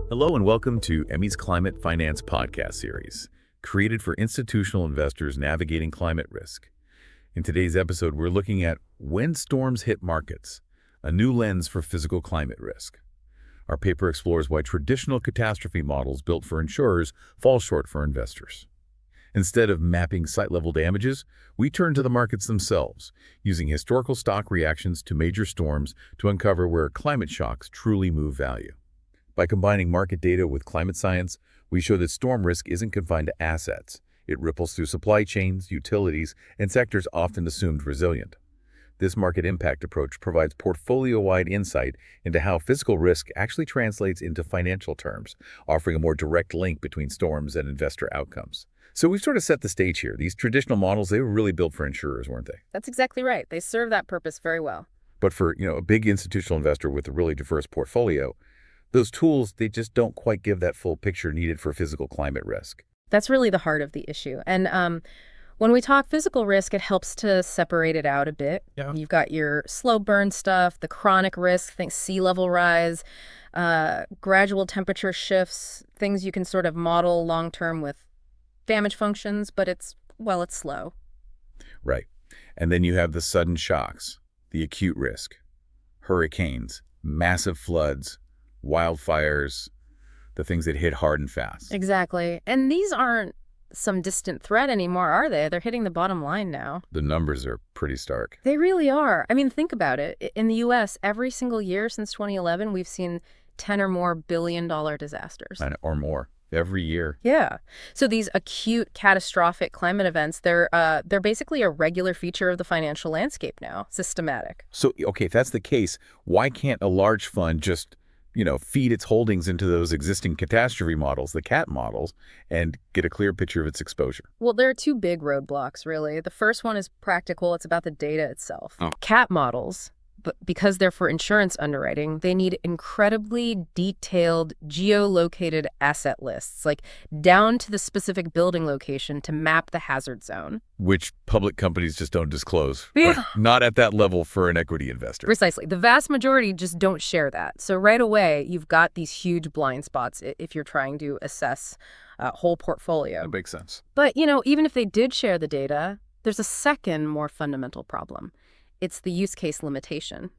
Hello and welcome to Emmy's Climate Finance podcast series, created for institutional investors navigating climate risk. In today's episode, we're looking at when storms hit markets, a new lens for physical climate risk. Our paper explores why traditional catastrophe models built for insurers fall short for investors. Instead of mapping site-level damages, we turn to the markets themselves, using historical stock reactions to major storms to uncover where climate shocks truly move value. By combining market data with climate science, we show that storm risk isn't confined to assets. It ripples through supply chains, utilities, and sectors often assumed resilient. This market impact approach provides portfolio-wide insight into how physical risk actually translates into financial terms, offering a more direct link between storms and investor outcomes. So we've sort of set the stage here. These traditional models, they were really built for insurers, weren't they? That's exactly right. They serve that purpose very well. But for, a big institutional investor with a really diverse portfolio, those tools, they just don't quite give that full picture needed for physical climate risk. That's really the heart of the issue. And when we talk physical risk, it helps to separate it out a bit. Yeah. You've got your slow burn stuff, the chronic risk, think sea level rise, gradual temperature shifts, things you can sort of model long-term with damage functions, but it's slow. Right. And then you have the sudden shocks, the acute risk, hurricanes, massive floods, wildfires, the things that hit hard and fast. Exactly. And these aren't some distant threat anymore, are they? They're hitting the bottom line now. The numbers are pretty stark. They really are. I mean, think about it. In the U.S., every single year since 2011, we've seen 10 or more billion-dollar disasters. Or more. Every year. Yeah. So these acute catastrophic climate events, they're basically a regular feature of the financial landscape now, systematic. So, okay, if that's the case, why can't a large fund just feed its holdings into those existing catastrophe models, the CAT models, and get a clear picture of its exposure? Well, there are two big roadblocks, really. The first one is practical. It's about the data itself. Oh. CAT models, but because they're for insurance underwriting, they need incredibly detailed geolocated asset lists, like down to the specific building location to map the hazard zone. Which public companies just don't disclose. Yeah. Not at that level for an equity investor. Precisely. The vast majority just don't share that. So right away, you've got these huge blind spots if you're trying to assess a whole portfolio. That makes sense. But, even if they did share the data, there's a second, more fundamental problem. It's the use case limitation.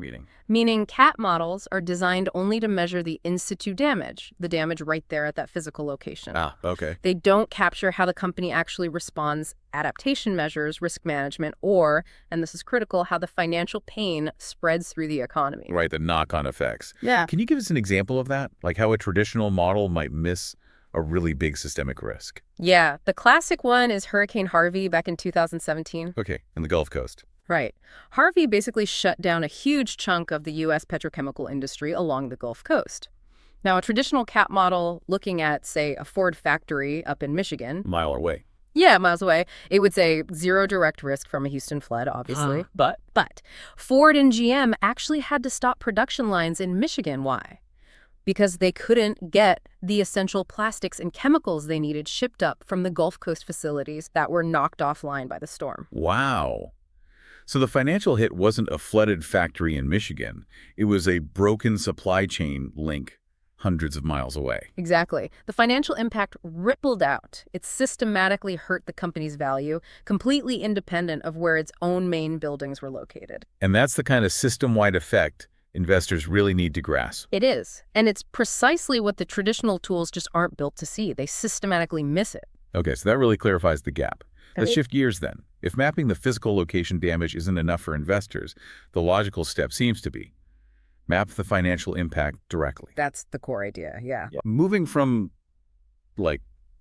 Meaning CAT models are designed only to measure the in-situ damage, the damage right there at that physical location. Okay. They don't capture how the company actually responds, adaptation measures, risk management, or, and this is critical, how the financial pain spreads through the economy. Right, the knock-on effects. Yeah. Can you give us an example of that? Like how a traditional model might miss a really big systemic risk? Yeah. The classic one is Hurricane Harvey back in 2017. Okay, in the Gulf Coast. Right. Harvey basically shut down a huge chunk of the U.S. petrochemical industry along the Gulf Coast. Now, a traditional CAT model looking at, say, a Ford factory up in Michigan. Mile away. Yeah, miles away. It would say zero direct risk from a Houston flood, obviously. But Ford and GM actually had to stop production lines in Michigan. Why? Because they couldn't get the essential plastics and chemicals they needed shipped up from the Gulf Coast facilities that were knocked offline by the storm. Wow. So the financial hit wasn't a flooded factory in Michigan. It was a broken supply chain link hundreds of miles away. Exactly. The financial impact rippled out. It systematically hurt the company's value, completely independent of where its own main buildings were located. And that's the kind of system-wide effect investors really need to grasp. It is. And it's precisely what the traditional tools just aren't built to see. They systematically miss it. Okay, so that really clarifies the gap. Let's shift gears then. If mapping the physical location damage isn't enough for investors, the logical step seems to be map the financial impact directly. That's the core idea, yeah. Moving from,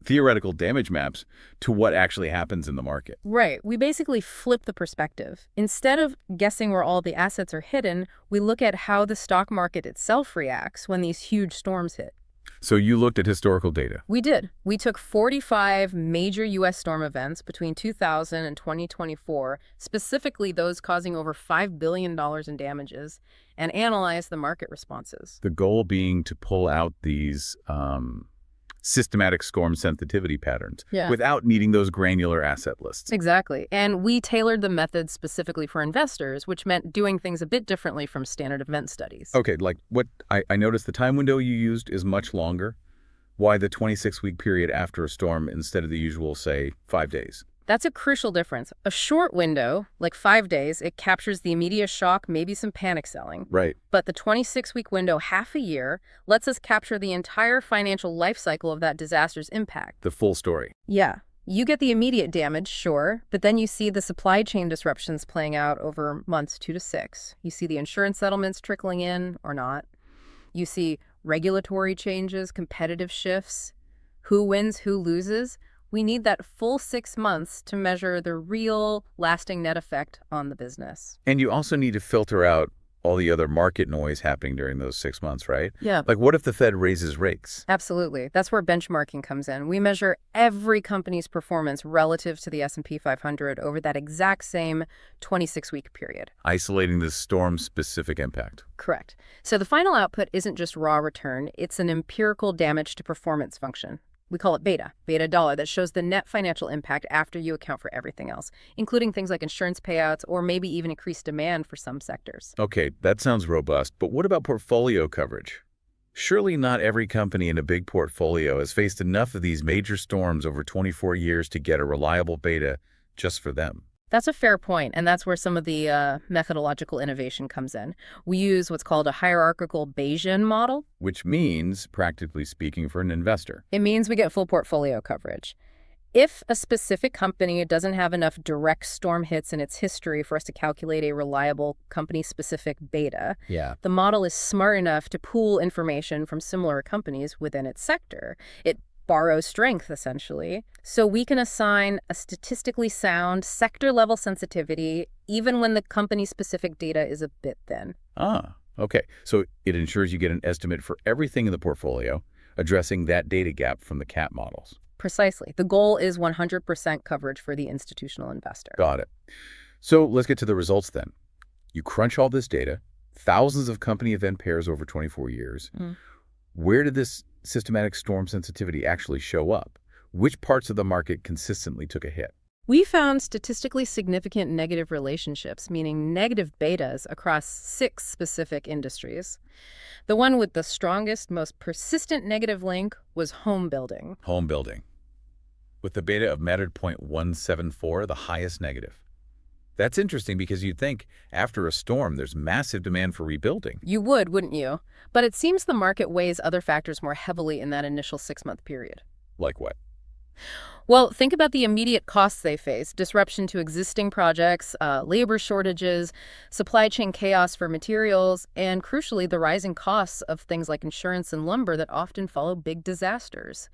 theoretical damage maps to what actually happens in the market. Right. We basically flip the perspective. Instead of guessing where all the assets are hidden, we look at how the stock market itself reacts when these huge storms hit. So you looked at historical data. We did. We took 45 major U.S. storm events between 2000 and 2024, specifically those causing over $5 billion in damages, and analyzed the market responses. The goal being to pull out these systematic storm sensitivity patterns Yeah. without needing those granular asset lists. Exactly. And we tailored the method specifically for investors, which meant doing things a bit differently from standard event studies. Okay, like what I noticed the time window you used is much longer. Why the 26-week period after a storm instead of the usual, say, 5 days? That's a crucial difference. A short window, like 5 days, it captures the immediate shock, maybe some panic selling. Right. But the 26-week window, half a year, lets us capture the entire financial life cycle of that disaster's impact. The full story. Yeah. You get the immediate damage, sure, but then you see the supply chain disruptions playing out over months 2 to 6. You see the insurance settlements trickling in or not. You see regulatory changes, competitive shifts, who wins, who loses. We need that full 6 months to measure the real, lasting net effect on the business. And you also need to filter out all the other market noise happening during those 6 months, right? Yeah. Like what if the Fed raises rates? Absolutely. That's where benchmarking comes in. We measure every company's performance relative to the S&P 500 over that exact same 26-week period. Isolating the storm-specific impact. Correct. So the final output isn't just raw return, it's an empirical damage to performance function. We call it beta dollar, that shows the net financial impact after you account for everything else, including things like insurance payouts or maybe even increased demand for some sectors. Okay, that sounds robust, but what about portfolio coverage? Surely not every company in a big portfolio has faced enough of these major storms over 24 years to get a reliable beta just for them. That's a fair point, and that's where some of the methodological innovation comes in. We use what's called a hierarchical Bayesian model. Which means, practically speaking, for an investor. It means we get full portfolio coverage. If a specific company doesn't have enough direct storm hits in its history for us to calculate a reliable company-specific beta, the model is smart enough to pool information from similar companies within its sector. It borrows strength, essentially, so we can assign a statistically sound sector-level sensitivity even when the company-specific data is a bit thin. Ah, okay. So it ensures you get an estimate for everything in the portfolio, addressing that data gap from the CAT models. Precisely. The goal is 100% coverage for the institutional investor. Got it. So let's get to the results then. You crunch all this data, thousands of company event pairs over 24 years. Where did this systematic storm sensitivity actually show up? Which parts of the market consistently took a hit? We found statistically significant negative relationships, meaning negative betas, across 6 specific industries. The one with the strongest, most persistent negative link was home building. Home building. With the beta of mattered 0.174, the highest negative. That's interesting because you'd think after a storm, there's massive demand for rebuilding. You would, wouldn't you? But it seems the market weighs other factors more heavily in that initial 6-month period. Like what? Well, think about the immediate costs they face: disruption to existing projects, labor shortages, supply chain chaos for materials, and crucially, the rising costs of things like insurance and lumber that often follow big disasters.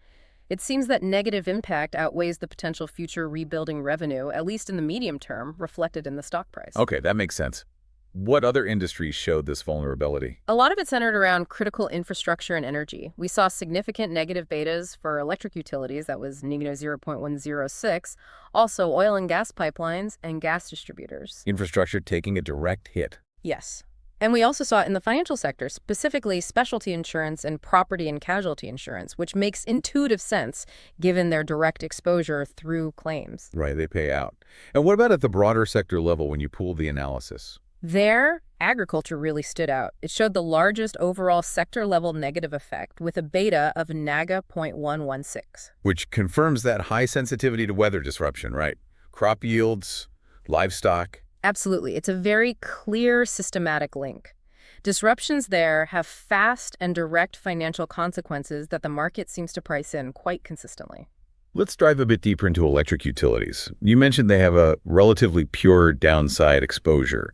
It seems that negative impact outweighs the potential future rebuilding revenue, at least in the medium term, reflected in the stock price. Okay, that makes sense. What other industries showed this vulnerability? A lot of it centered around critical infrastructure and energy. We saw significant negative betas for electric utilities, that was negative 0.106, also oil and gas pipelines and gas distributors. Infrastructure taking a direct hit. Yes. And we also saw it in the financial sector, specifically specialty insurance and property and casualty insurance, which makes intuitive sense given their direct exposure through claims. Right, they pay out. And what about at the broader sector level when you pool the analysis? There, agriculture really stood out. It showed the largest overall sector-level negative effect with a beta of NAGA 0.116. Which confirms that high sensitivity to weather disruption, right? Crop yields, livestock. Absolutely. It's a very clear systematic link. Disruptions there have fast and direct financial consequences that the market seems to price in quite consistently. Let's dive a bit deeper into electric utilities. You mentioned they have a relatively pure downside exposure.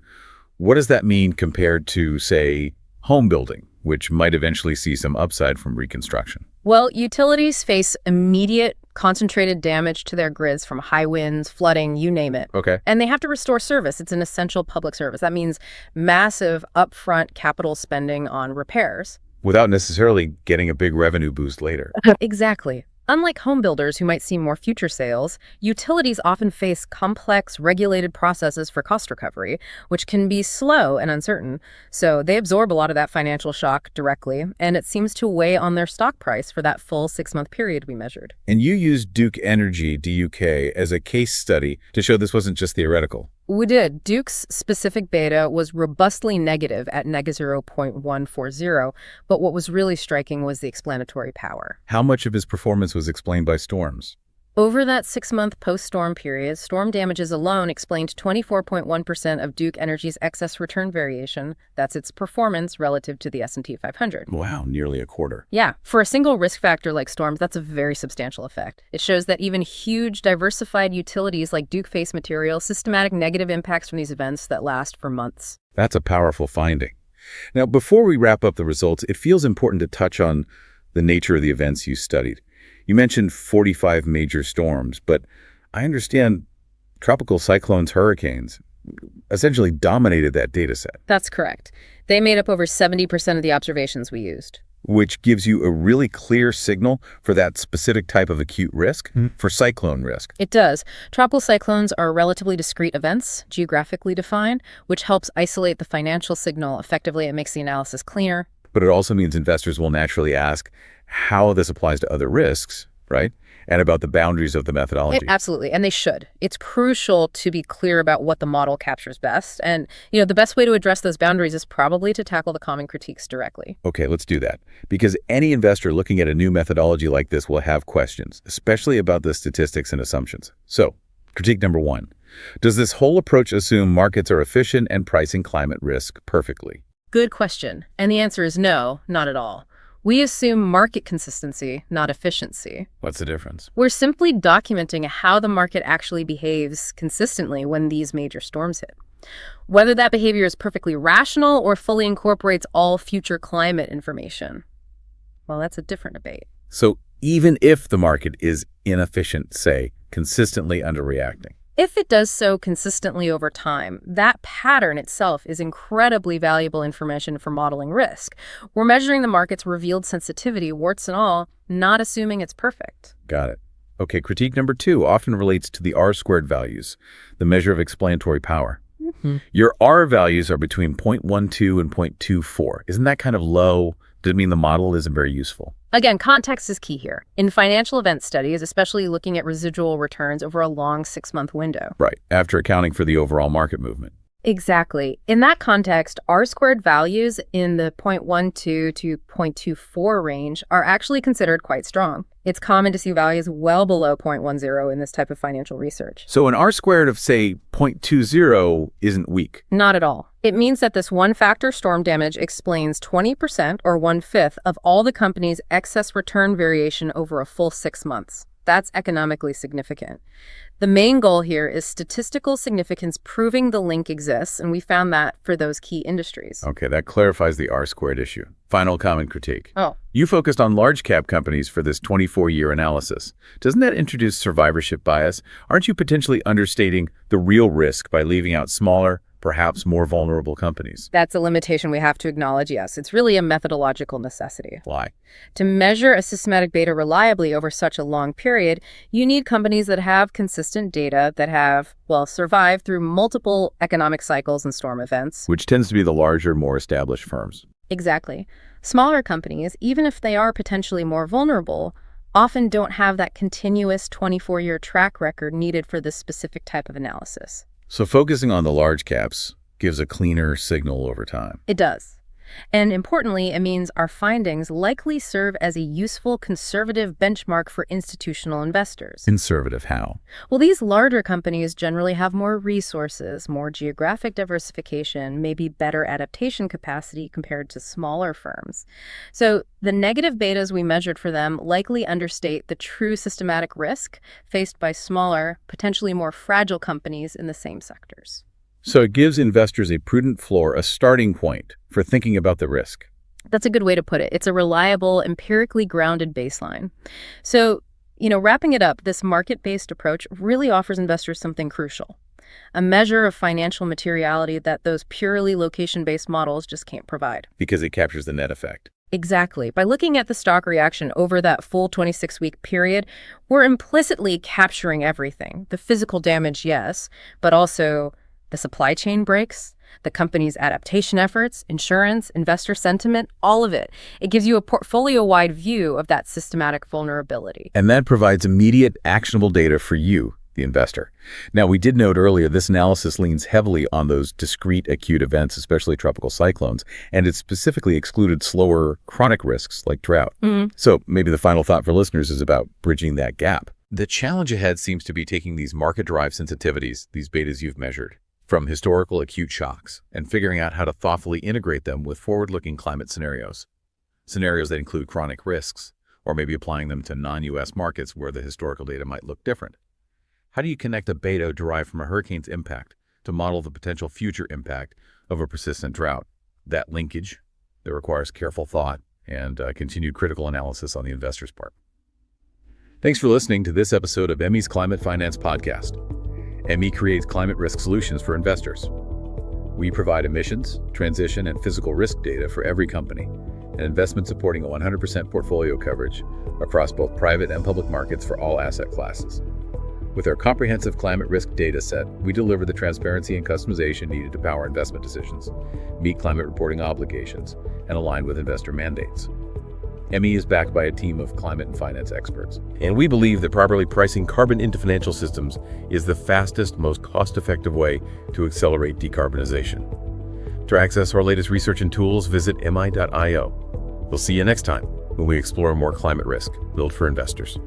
What does that mean compared to, say, home building, which might eventually see some upside from reconstruction? Well, utilities face immediate concentrated damage to their grids from high winds, flooding, you name it. Okay. And they have to restore service. It's an essential public service. That means massive upfront capital spending on repairs. Without necessarily getting a big revenue boost later. Exactly. Unlike home builders who might see more future sales, utilities often face complex, regulated processes for cost recovery, which can be slow and uncertain. So they absorb a lot of that financial shock directly, and it seems to weigh on their stock price for that full 6-month period we measured. And you used Duke Energy, DUK, as a case study to show this wasn't just theoretical. We did. Duke's specific beta was robustly negative at -0.140, but what was really striking was the explanatory power. How much of his performance was explained by storms? Over that 6-month post-storm period, storm damages alone explained 24.1% of Duke Energy's excess return variation. That's its performance relative to the S&P 500. Wow, nearly a quarter. Yeah, for a single risk factor like storms, that's a very substantial effect. It shows that even huge, diversified utilities like Duke face material systematic negative impacts from these events that last for months. That's a powerful finding. Now, before we wrap up the results, it feels important to touch on the nature of the events you studied. You mentioned 45 major storms, but I understand tropical cyclones, hurricanes essentially dominated that data set. That's correct. They made up over 70% of the observations we used. Which gives you a really clear signal for that specific type of acute risk, for cyclone risk. It does. Tropical cyclones are relatively discrete events, geographically defined, which helps isolate the financial signal effectively. It makes the analysis cleaner. But it also means investors will naturally ask how this applies to other risks, right? And about the boundaries of the methodology. Absolutely, and they should. It's crucial to be clear about what the model captures best. And, the best way to address those boundaries is probably to tackle the common critiques directly. Okay, let's do that. Because any investor looking at a new methodology like this will have questions, especially about the statistics and assumptions. So, critique number 1. Does this whole approach assume markets are efficient and pricing climate risk perfectly? Good question. And the answer is no, not at all. We assume market consistency, not efficiency. What's the difference? We're simply documenting how the market actually behaves consistently when these major storms hit. Whether that behavior is perfectly rational or fully incorporates all future climate information, well, that's a different debate. So even if the market is inefficient, say, consistently underreacting, if it does so consistently over time, that pattern itself is incredibly valuable information for modeling risk. We're measuring the market's revealed sensitivity, warts and all, not assuming it's perfect. Got it. Okay, critique number 2 often relates to the R-squared values, the measure of explanatory power. Your R values are between 0.12 and 0.24. Isn't that kind of low? Does it mean the model isn't very useful? Again, context is key here. In financial event studies, especially looking at residual returns over a long 6-month window. Right, after accounting for the overall market movement. Exactly. In that context, R-squared values in the 0.12 to 0.24 range are actually considered quite strong. It's common to see values well below 0.10 in this type of financial research. So an R-squared of, say, 0.20 isn't weak? Not at all. It means that this one-factor storm damage explains 20% or 1/5 of all the company's excess return variation over a full 6 months. That's economically significant. The main goal here is statistical significance proving the link exists, and we found that for those key industries. Okay, that clarifies the R-squared issue. Final common critique. Oh. You focused on large cap companies for this 24-year analysis. Doesn't that introduce survivorship bias? Aren't you potentially understating the real risk by leaving out smaller, perhaps more vulnerable companies? That's a limitation we have to acknowledge, yes. It's really a methodological necessity. Why? To measure a systematic beta reliably over such a long period, you need companies that have consistent data, that have, survived through multiple economic cycles and storm events. Which tends to be the larger, more established firms. Exactly. Smaller companies, even if they are potentially more vulnerable, often don't have that continuous 24-year track record needed for this specific type of analysis. So focusing on the large caps gives a cleaner signal over time. It does. And importantly, it means our findings likely serve as a useful conservative benchmark for institutional investors. Conservative how? Well, these larger companies generally have more resources, more geographic diversification, maybe better adaptation capacity compared to smaller firms. So the negative betas we measured for them likely understate the true systematic risk faced by smaller, potentially more fragile companies in the same sectors. So it gives investors a prudent floor, a starting point for thinking about the risk. That's a good way to put it. It's a reliable, empirically grounded baseline. So, wrapping it up, this market-based approach really offers investors something crucial, a measure of financial materiality that those purely location-based models just can't provide. Because it captures the net effect. Exactly. By looking at the stock reaction over that full 26-week period, we're implicitly capturing everything. The physical damage, yes, but also the supply chain breaks, the company's adaptation efforts, insurance, investor sentiment, all of it. It gives you a portfolio-wide view of that systematic vulnerability. And that provides immediate, actionable data for you, the investor. Now, we did note earlier this analysis leans heavily on those discrete acute events, especially tropical cyclones, and it specifically excluded slower chronic risks like drought. So maybe the final thought for listeners is about bridging that gap. The challenge ahead seems to be taking these market-derived sensitivities, these betas you've measured, from historical acute shocks, and figuring out how to thoughtfully integrate them with forward-looking climate scenarios that include chronic risks, or maybe applying them to non-U.S. markets where the historical data might look different. How do you connect a beta derived from a hurricane's impact to model the potential future impact of a persistent drought? That linkage that requires careful thought and continued critical analysis on the investor's part. Thanks for listening to this episode of Emmy's Climate Finance Podcast. Emmy creates climate risk solutions for investors. We provide emissions, transition, and physical risk data for every company, and investment supporting a 100% portfolio coverage across both private and public markets for all asset classes. With our comprehensive climate risk data set, we deliver the transparency and customization needed to power investment decisions, meet climate reporting obligations, and align with investor mandates. Emmy is backed by a team of climate and finance experts. And we believe that properly pricing carbon into financial systems is the fastest, most cost-effective way to accelerate decarbonization. To access our latest research and tools, visit mi.io. We'll see you next time when we explore more climate risk built for investors.